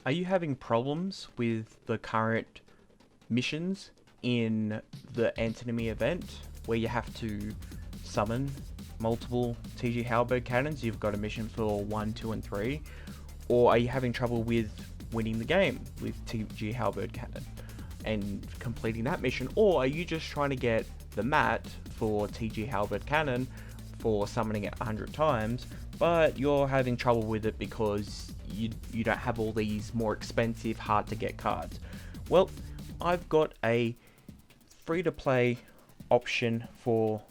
Are you having problems with the current missions in the antinomy event where you have to summon multiple TG Halberd Cannons? You've got a mission for 1, 2, and 3. Or are you having trouble with winning the game with TG Halberd Cannon and completing that mission? Or are you just trying to get the mat for TG Halberd Cannon for summoning it 100 times, but you're having trouble with it because you don't have all these more expensive, hard to get cards? Well, I've got a free to play option for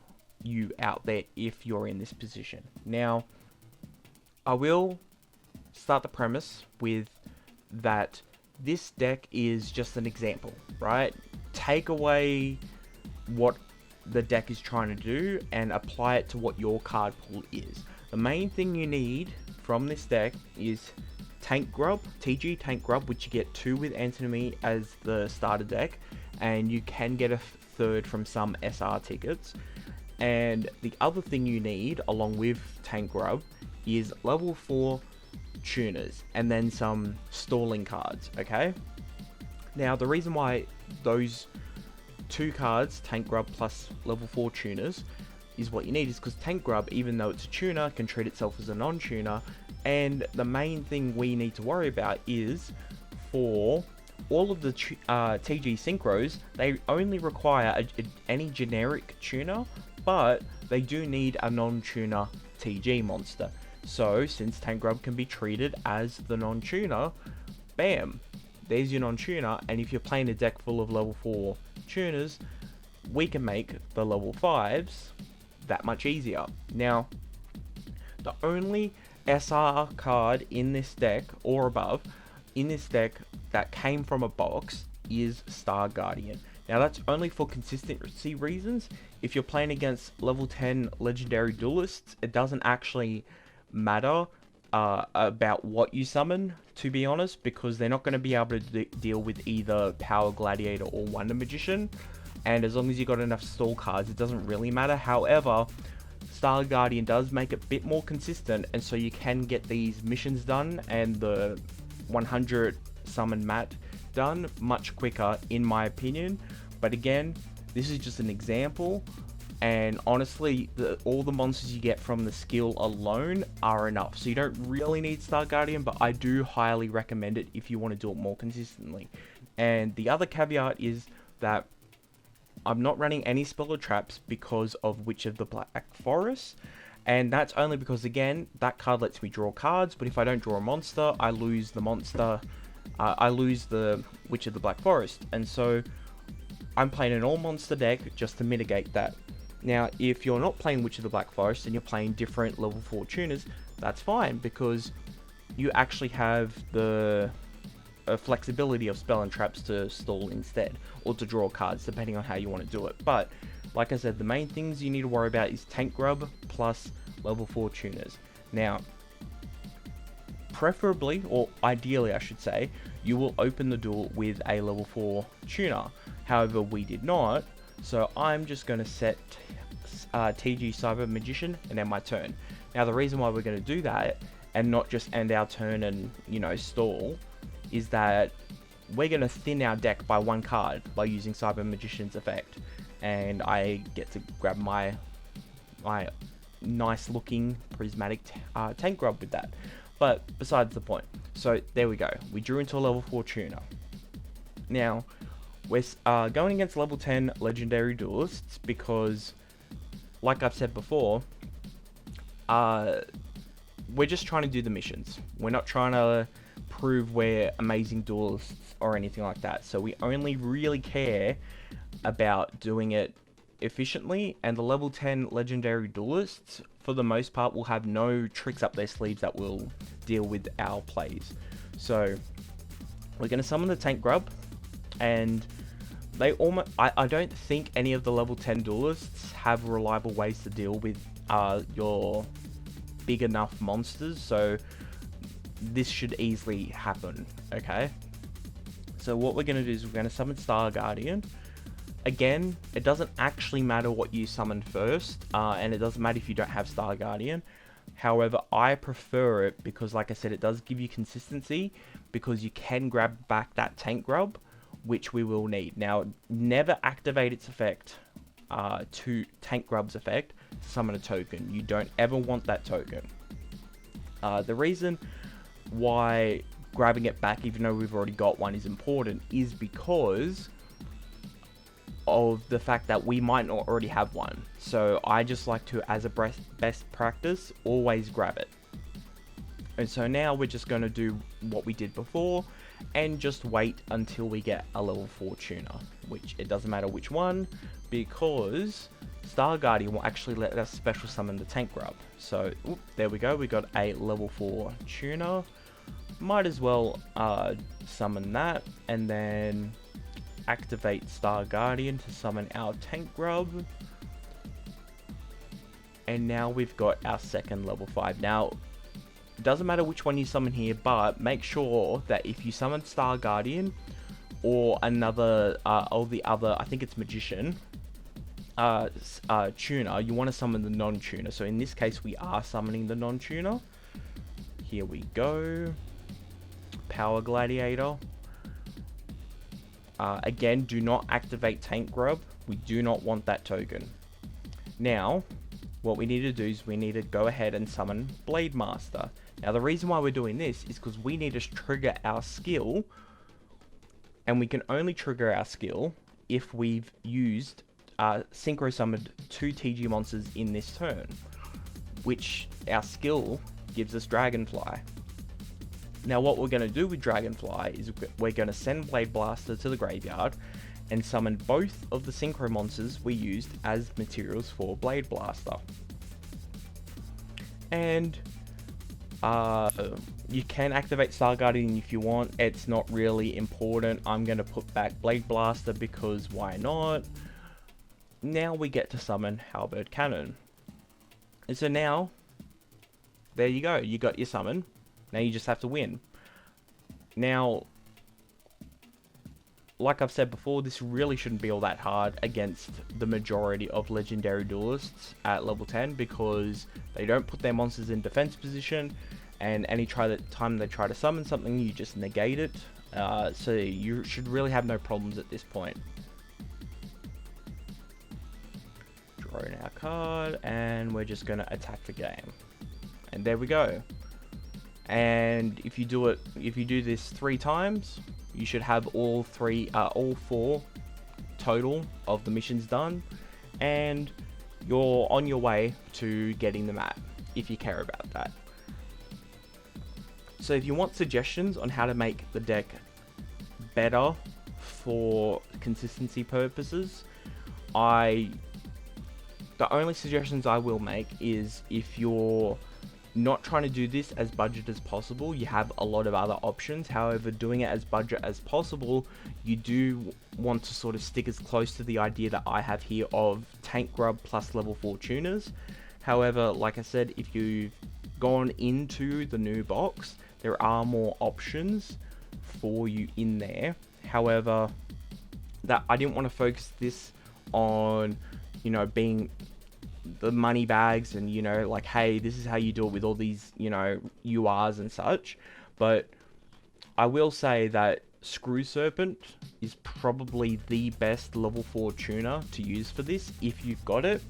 you out there if you're in this position. Now, I will start the premise with that this deck is just an example, right? Take away what the deck is trying to do and apply it to what your card pool is. The main thing you need from this deck is Tank Grub, TG Tank Grub, which you get 2 with Antinomy as the starter deck, and you can get a third from some SR tickets. And the other thing you need, along with Tank Grub, is level 4 tuners, and then some stalling cards, okay? Now, the reason why those 2 cards, Tank Grub plus level 4 tuners, is what you need is because Tank Grub, even though it's a tuner, can treat itself as a non-tuner. And the main thing we need to worry about is for all of the TG synchros, they only require any generic tuner, but they do need a non-tuner TG monster. So since Tank Grub can be treated as the non-tuner, bam, there's your non-tuner. And if you're playing a deck full of level 4 tuners, we can make the level 5s that much easier. Now, the only SR card in this deck or above in this deck that came from a box is Star Guardian. Now, that's only for consistency reasons. If you're playing against level 10 legendary duelists, it doesn't actually matter about what you summon, to be honest, because they're not going to be able to deal with either Power Gladiator or Wonder Magician. And as long as you got enough stall cards, it doesn't really matter. However, Star Guardian does make it a bit more consistent, and so you can get these missions done and the 100 summon mat done much quicker, in my opinion. But again, this is just an example, and honestly, all the monsters you get from the skill alone are enough. So you don't really need Star Guardian, but I do highly recommend it if you want to do it more consistently. And the other caveat is that I'm not running any Speller Traps because of Witch of the Black Forest, and that's only because, again, that card lets me draw cards, but if I don't draw a monster, I lose the monster, I lose the Witch of the Black Forest, and so I'm playing an all-monster deck just to mitigate that. Now, if you're not playing Witch of the Black Forest and you're playing different level 4 tuners, that's fine, because you actually have the flexibility of Spell and Traps to stall instead, or to draw cards, depending on how you want to do it. But like I said, the main things you need to worry about is Tank Grub plus level 4 tuners. Now, preferably, or ideally I should say, you will open the duel with a level 4 tuner. However, we did not, so I'm just going to set TG Cyber Magician and end my turn. Now, the reason why we're going to do that and not just end our turn and, stall, is that we're going to thin our deck by 1 card by using Cyber Magician's effect, and I get to grab my nice looking prismatic Tank Grub with that. But besides the point, so there we go, we drew into a level 4 tuner. Now we're going against level 10 legendary duelists because, like I've said before, we're just trying to do the missions. We're not trying to prove we're amazing duelists or anything like that. So we only really care about doing it efficiently, and the level 10 legendary duelists, for the most part, will have no tricks up their sleeves that will deal with our plays. So we're going to summon the Tank Grub, and they almost, I don't think any of the level 10 duelists have reliable ways to deal with your big enough monsters, so this should easily happen, okay? So what we're going to do is we're going to summon Star Guardian. Again, it doesn't actually matter what you summon first, and it doesn't matter if you don't have Star Guardian. However, I prefer it because, like I said, it does give you consistency because you can grab back that tank grub, which we will need. Now, never activate its effect to tank grub's effect to summon a token. You don't ever want that token. The reason why grabbing it back, even though we've already got one, is important is because of the fact that we might not already have one. So I just like to, as a best practice, always grab it. And so now we're just going to do what we did before and just wait until we get a level 4 tuner, which it doesn't matter which one, because Star Guardian will actually let us special summon the tank grub. So there we go, we got a level 4 tuner. Might as well summon that and then activate Star Guardian to summon our tank grub. And now we've got our second level 5. Now, it doesn't matter which one you summon here, but make sure that if you summon Star Guardian or another, or the other, I think it's Magician, tuner, you want to summon the non-tuner. So in this case, we are summoning the non-tuner. Here we go. Power Gladiator. Again, do not activate Tank Grub. We do not want that token. Now, what we need to do is we need to go ahead and summon Blade Master. Now, the reason why we're doing this is because we need to trigger our skill, and we can only trigger our skill if we've used synchro summoned 2 TG monsters in this turn, which our skill gives us Dragonfly. Now, what we're going to do with Dragonfly is we're going to send Blade Blaster to the graveyard and summon both of the synchro monsters we used as materials for Blade Blaster. And you can activate Star Guardian if you want. It's not really important. I'm going to put back Blade Blaster because why not? Now we get to summon Halberd Cannon. And so now, there you go. You got your summon. Now you just have to win. Now, like I've said before, this really shouldn't be all that hard against the majority of legendary duelists at level 10 because they don't put their monsters in defense position, and any time they try to summon something, you just negate it. So you should really have no problems at this point. Drawing our card, and we're just going to attack the game. And there we go. And if you do this 3 times, you should have all 4 total of the missions done, and you're on your way to getting the map if you care about that. So if you want suggestions on how to make the deck better for consistency purposes, the only suggestions I will make is if you're not trying to do this as budget as possible, you have a lot of other options. However, doing it as budget as possible, you do want to sort of stick as close to the idea that I have here of Tank Grub plus level 4 tuners. However, like I said, if you've gone into the new box, there are more options for you in there. However, that I didn't want to focus this on, being the money bags and, like, hey, this is how you do it with all these, URs and such. But I will say that Screw Serpent is probably the best level 4 tuner to use for this if you've got it.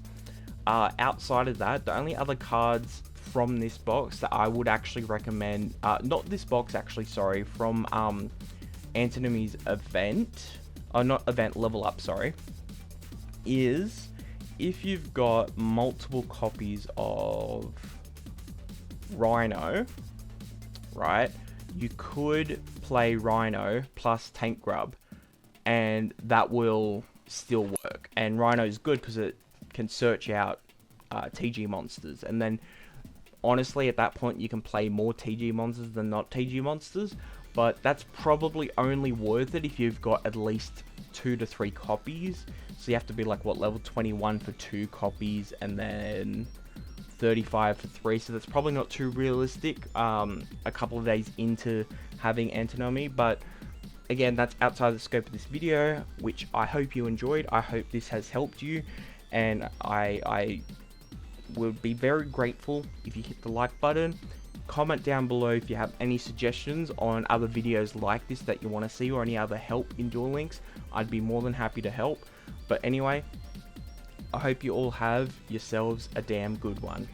Outside of that, the only other cards from this box that I would actually recommend, not this box actually, sorry, from Antony's event, not event, level up, sorry, is if you've got multiple copies of Rhino, right, you could play Rhino plus Tank Grub, and that will still work. And Rhino is good because it can search out TG monsters, and then honestly at that point you can play more TG monsters than not TG monsters, but that's probably only worth it if you've got at least 2 to 3 copies. So you have to be like, what, level 21 for 2 copies, and then 35 for 3. So that's probably not too realistic a couple of days into having Antony. But again, that's outside the scope of this video, which I hope you enjoyed. I hope this has helped you, and I would be very grateful if you hit the like button. Comment down below if you have any suggestions on other videos like this that you want to see, or any other help in Duel Links. I'd be more than happy to help. But anyway, I hope you all have yourselves a damn good one.